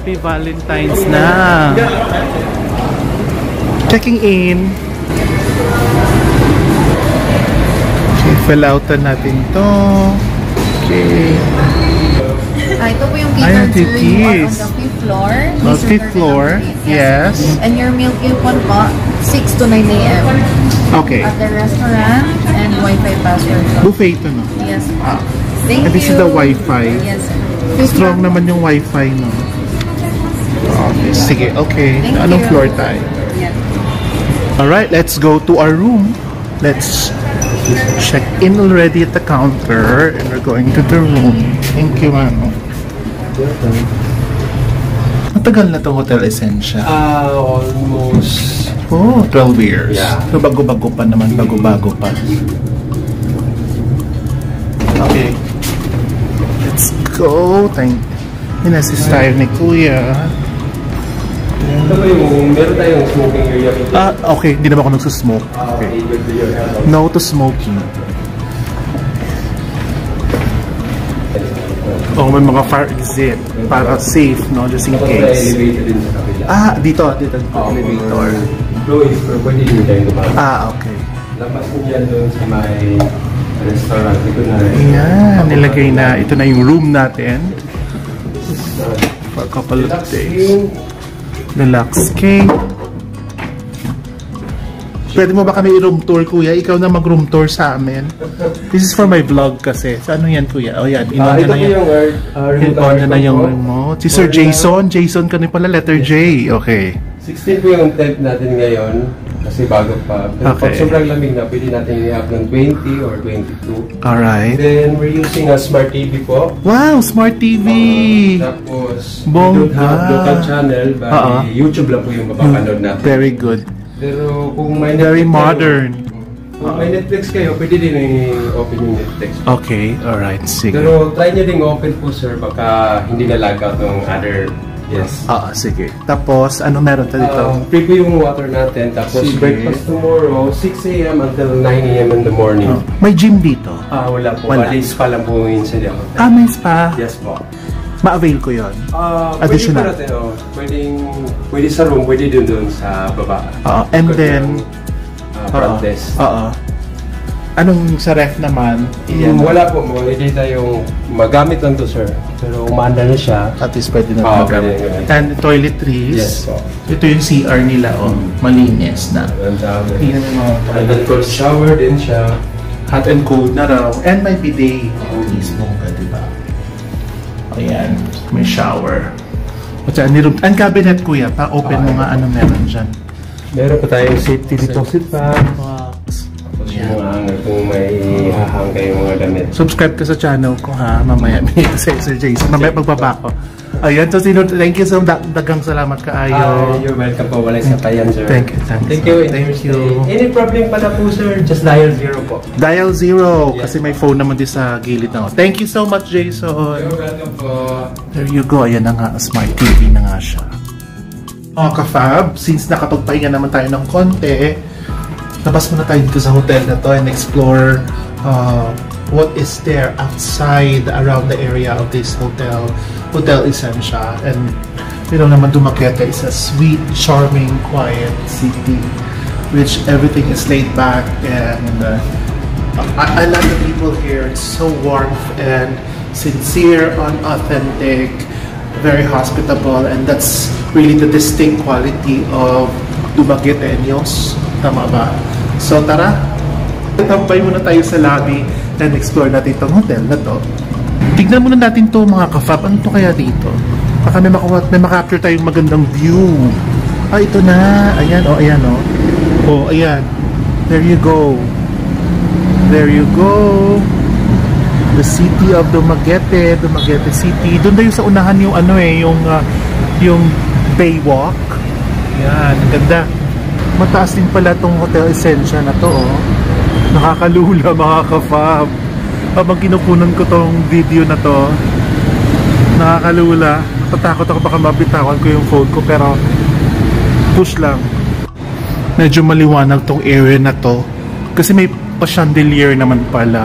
Happy Valentine's na. Checking in. Okay, fill outan natin to. Okay. Ito po yung catered, sir. You are on the 5th floor. Oh, 5th floor. Yes. And your meal coupon po, 6 to 9 a.m. Okay. At the restaurant and Wi-Fi password. Buffet ito, no? Yes. And Thank you. this is the Wi-Fi. Yes, sir. Strong naman yung Wi-Fi, no? Okay. Sige, okay. Thank Anong you. floor tayo? Yes. Alright, let's go to our room. Let's check in already at the counter and we're going to the room. Thank you, Mano. Matagal na itong Hotel Essentia. Almost. Oh, 12 years. Yeah. So, bago-bago pa naman. Bago-bago pa. Okay. Let's go. Inassist tayo ni Kuya. Ito ba yung, meron tayong smoking area? Okay. Hindi naman ako nagsusmoke. Okay. No to smoking. Oh, may mga fire exit para safe, no? Just in case. Elevator din sa kabila. Dito elevator. Employees, pero pwede din tayong lumabas. Okay. Lapas mo dyan doon sa may restaurant. Ito na. Ayan, nilagay na. Ito na yung room natin. For a couple of days. Deluxe king. Pwede mo ba kami i-room tour, Kuya? Ikaw na mag-room tour sa amin. This is for my vlog kasi. So, ano yan, Kuya? O yan, inon Ito po yung remote na yung remote. Si Sir Jason. Jason ka pala, letter J. Okay. 16 po yung temp natin ngayon. Kasi bago pa. Pero pag sobrang lamig na, pwede natin i-up ng 20 or 22. Alright. Then, we're using a smart TV po. Wow, smart TV! Tapos, Bongga. we don't have local channel. Bali, YouTube lang po yung mapapanood natin. Very good. Pero kung may Very Netflix modern. Kayo, kung may Netflix kayo, pwede din i-open yung Netflix. Okay, alright. Sige. Pero try nyo din open po, sir. Baka hindi na-lag out ng other. Yes. Sige. Tapos, ano meron tayo dito? Free po yung water natin. Tapos Sige. breakfast tomorrow, 6 a.m. until 9 a.m. in the morning. May gym dito? Wala po. Wala. Bali, spa lang po yun sa hotel. May spa? Yes po. Ma-avail ko yun? Additional? Pwede po natin, pwede sa room, pwede doon sa baba. And then, front desk. Anong sa ref naman? Wala po, hindi tayong magamit lang to, sir. Pero umanda na siya. At least pwede na magamit. And toiletries. Yes po. Ito yung CR nila, malinis na. And And then shower din siya. hot and cold na raw. And may bidet. Mismo ka, di ba? Ayan, may shower. Ang cabinet, Kuya, pa-open mo nga ano meron dyan. Meron pa tayong safety deposit pa. Box. Tapos yung mga hangar kung may hahang kayong mga damit. Subscribe ka sa channel ko, ha? Mamaya may Sir Jason. Mamaya pagbaba ko. Ayan, so thank you so dagang salamat kaayo. You're welcome po. Walang sapayan, sir. Thank you. Thank you. Any problem pala po, sir, just dial 0 po. Dial 0 kasi may phone naman din sa gilid na. Thank you so much, Jason. You're welcome po. There you go. Ayan na nga, smart TV na nga siya. Ka-Fab, since nakapagpahinga naman tayo ng konti, labas muna tayo dito sa hotel na to and explore what is there outside around the area of this hotel, Hotel Essentia. And you know naman, Dumaguete is a sweet, charming, quiet city which everything is laid back, and I love the people here. It's so warm and sincere and authentic, very hospitable, and that's really the distinct quality of Dumagueteños. Tama ba? So tara, tampay muna tayo sa lobby and explore natin itong hotel na to. Tignan muna natin to, mga ka-Fab. Ano to kaya dito? Baka may makapture tayong magandang view. Ito na. Ayan, ayan, ayan. There you go. There you go. The city of Dumaguete, Dumaguete City. Doon tayo sa unahan yung yung Baywalk. Ayan, ganda. Mataas din pala tong Hotel Essentia na to, Nakakalula, mga ka-Fab. Habang kinukunan ko tong video na to, nakakalula. Natatakot ako baka mabitawan ko yung phone ko, pero push lang. Medyo maliwanag tong area na to kasi may pa-chandelier naman pala.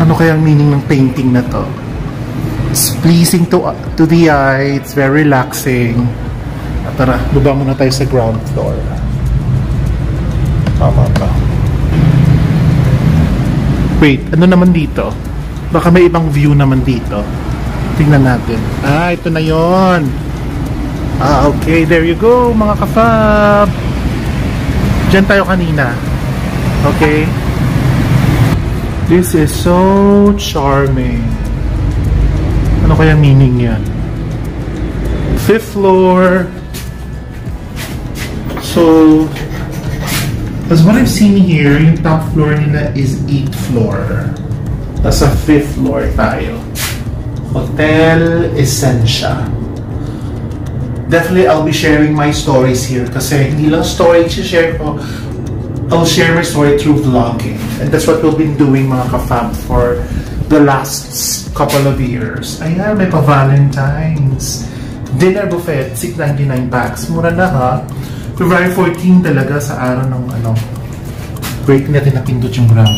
Ano kayang meaning ng painting na to? It's pleasing to the eye. It's very relaxing. Tara, baba muna tayo sa ground floor. Tama ba? Wait, ano naman dito? Baka may ibang view naman dito. Tingnan natin. Ito na yon. Okay, there you go, mga ka-fab. Diyan tayo kanina. Okay. This is so charming. Ano kaya meaning yan? 5th floor. So, as what I've seen here, yung top floor nila is 8th floor. Nasa 5th floor tayo. Hotel Essentia. Definitely, I'll be sharing my stories here kasi hindi lang story i-share ko. I'll share my story through vlogging. And that's what we've been doing, mga ka-fab, for the last couple of years. Ayan, may pa-Valentine's. Dinner buffet, $6.99 packs. Mura na ha. February 14 talaga sa araw ng break natin na pindot yung gram.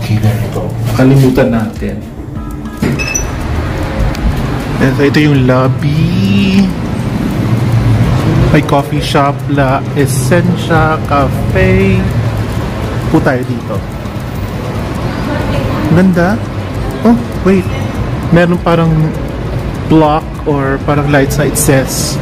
Okay, there you go. Nakalimutan natin. Ito yung lobby. May coffee shop, La Essentia Cafe. Po tayo dito. Ganda. Oh, wait. Meron parang block or parang lights na it says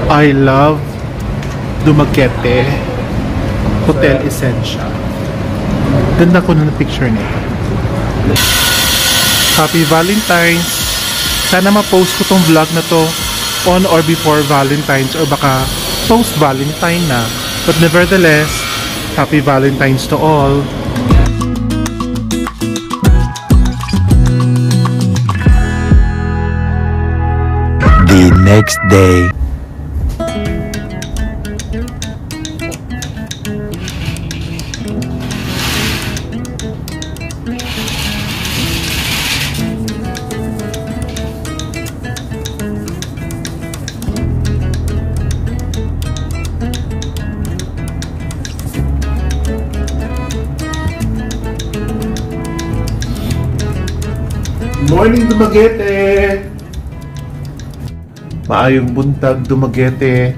I love Dumaguete Hotel Essentia. Ganda ko na picture nito. Happy Valentine's. Sana ma-post ko tong vlog na to on or before Valentine's or baka post-Valentine na. But nevertheless, Happy Valentine's to all. The next day. Morning, Dumaguete! Maayong buntag, Dumaguete.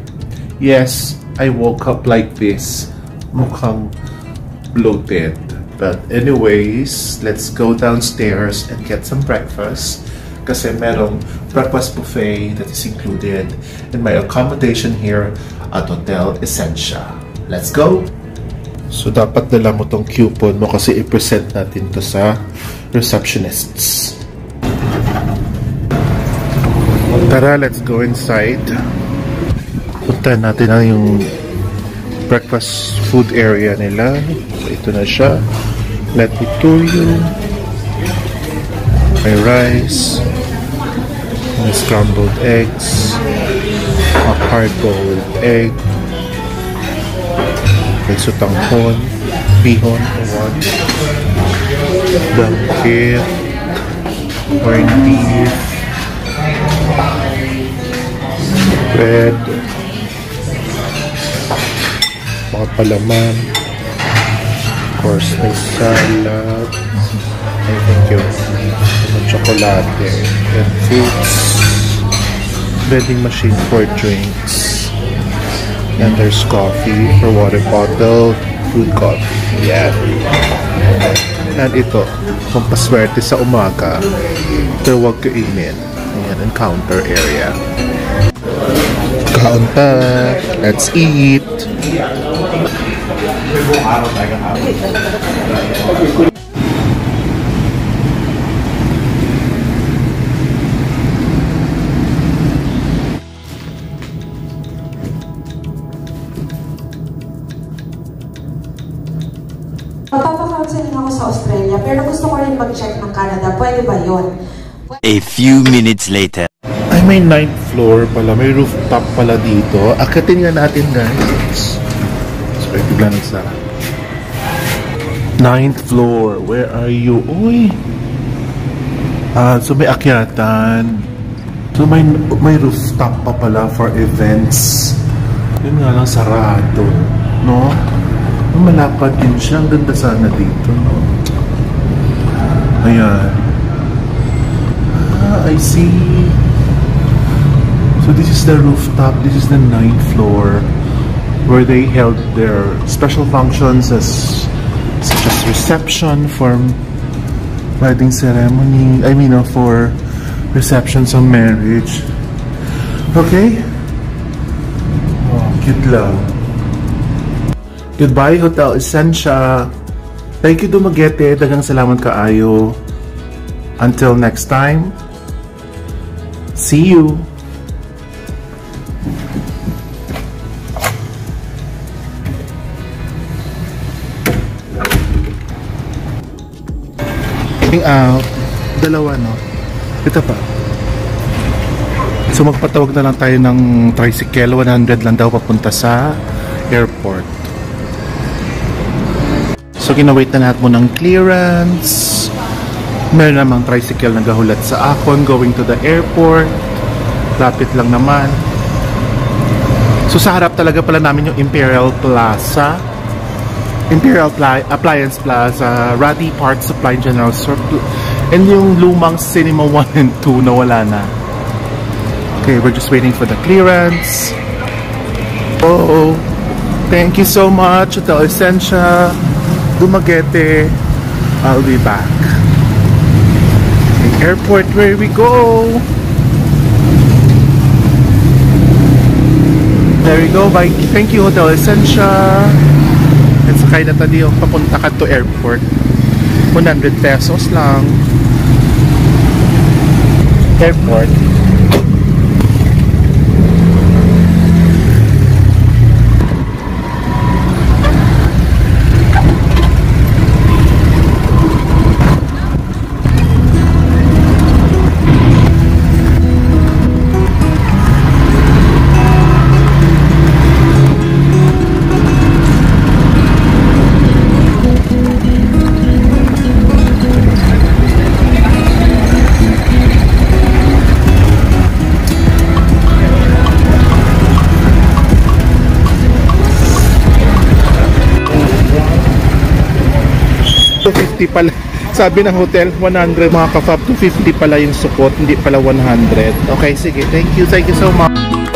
Yes, I woke up like this. Mukhang bloated. But anyways, let's go downstairs and get some breakfast. Kasi merong breakfast buffet that is included in my accommodation here at Hotel Essentia. Let's go! So dapat dala mo tong coupon mo kasi i-present natin to sa receptionists. Tara, let's go inside. Punta natin na yung breakfast food area nila. So, ito na siya. Let me tour you. May rice. May scrambled eggs. A hard-boiled egg. May sutanghon. Bihon. Bangkit. Corned beef. Bread, mga palaman, of course may salad, I think yung chocolate and fruits, vending machine for drinks, and there's coffee for water bottle, food coffee, yeah. And ito, kung paswerte sa umaga, ito huwag kainin. Ayan, ang counter area. Counter. Let's eat. Magpapa-counseling ako sa Australia, pero gusto ko rin mag-check ng Canada. Pwede ba yun? A few minutes later. Ay, may 9th floor pala. May rooftop pala dito. Akitin nga natin, guys. So, ito lang sa 9th floor. Where are you? Uy! So, may akyatan. So, may rooftop pa pala for events. Yun nga lang, sarado. No? Malapad din siya. Ang ganda sana dito, no? Ayan. I see. So this is the rooftop. This is the 9th floor where they held their special functions such as reception for wedding ceremony. I mean, for receptions of marriage. Okay? Oh, cute lang. Goodbye, Hotel Essentia. Thank you, Dumaguete. Daghang salamat kaayo. Until next time, see you. Out. Dalawa, no? Ito pa. So magpatawag na lang tayo ng tricycle. 100 lang daw papunta sa airport. So kinawait na lahat mo ng clearance. Meron namang tricycle na gahulat sa Akon going to the airport. Lapit lang naman. So sa harap talaga pala namin yung Imperial Plaza, Imperial Appliance Plaza, Raddy Parts Supply General Store, and yung lumang Cinema 1 and 2 na wala na. Okay, we're just waiting for the clearance. Oh, thank you so much, Hotel Essentia, Dumaguete. I'll be back. The airport, where we go. There we go. Bye. Thank you, Hotel Essentia. And sakay na tayo papunta ka to airport. 100 pesos lang. Airport. Pala. Sabi ng hotel 100, mga ka-fab, 250 pala yung support, hindi pala 100. Okay, sige, thank you so much.